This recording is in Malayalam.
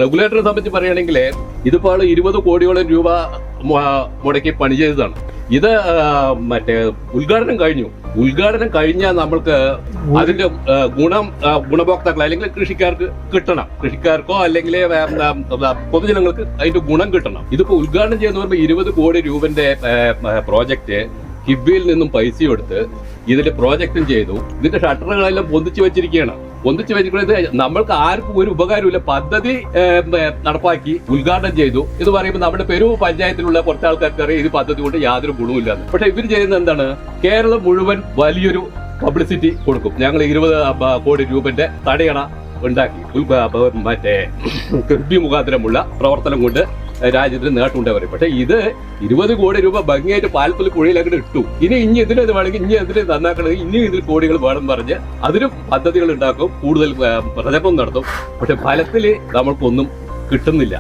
റെഗുലേറ്ററെ സംബന്ധിച്ച് പറയുകയാണെങ്കിൽ ഇതിപ്പോൾ 20 കോടിയോളം രൂപ മുടക്കി പണി ചെയ്തതാണ്. ഇത് മറ്റേ ഉദ്ഘാടനം കഴിഞ്ഞാൽ നമ്മൾക്ക് അതിന്റെ ഗുണഭോക്താക്കൾ അല്ലെങ്കിൽ കൃഷിക്കാർക്ക് കിട്ടണം, കൃഷിക്കാർക്കോ അല്ലെങ്കിൽ പൊതുജനങ്ങൾക്ക് അതിന്റെ ഗുണം കിട്ടണം. ഇതിപ്പോ ഉദ്ഘാടനം ചെയ്യുന്ന പറയുമ്പോൾ 20 കോടി രൂപന്റെ പ്രോജക്റ്റ് കിഫ്ബിയിൽ നിന്നും പൈസ എടുത്ത് ഇതിന്റെ പ്രോജക്റ്റും ചെയ്തു. ഇതിന്റെ ഷട്ടറുകളെല്ലാം പൊന്തിച്ചു വെച്ചിരിക്കുകയാണ്. നമ്മൾക്ക് ആർക്കും ഒരു ഉപകാരമില്ല. പദ്ധതി നടപ്പാക്കി ഉദ്ഘാടനം ചെയ്തു. ഇത് പറയുമ്പോൾ നമ്മുടെ പെരൂർ പഞ്ചായത്തിലുള്ള കുറച്ച് ആൾക്കാർക്ക് അറിയാം ഇത് പദ്ധതി കൊണ്ട് യാതൊരു ഗുണവുമില്ല. പക്ഷെ ഇവർ ചെയ്യുന്നത് എന്താണ്? കേരളം മുഴുവൻ വലിയൊരു പബ്ലിസിറ്റി കൊടുക്കും. ഞങ്ങൾ 20 കോടി രൂപന്റെ തടയണ ഉണ്ടാക്കി മറ്റേ കിഫ്ബി മുഖാന്തരമുള്ള പ്രവർത്തനം കൊണ്ട് രാജ്യത്തിന് നേട്ടമുണ്ട് പറയും. പക്ഷെ ഇത് 20 കോടി രൂപ ഭംഗിയായിട്ട് പാൽപ്പൽ പുഴയിലേക്ക് ഇട്ടു. ഇനി ഇതിന് വേണമെങ്കിൽ ഇതിന് നന്നാക്കണമെങ്കിൽ ഇനിയും ഇതിൽ കോടികൾ വേണം പറഞ്ഞ് അതിനും പദ്ധതികൾ ഉണ്ടാക്കും, കൂടുതൽ പ്രചരണം നടത്തും. പക്ഷെ ഫലത്തിൽ നമ്മൾക്കൊന്നും കിട്ടുന്നില്ല.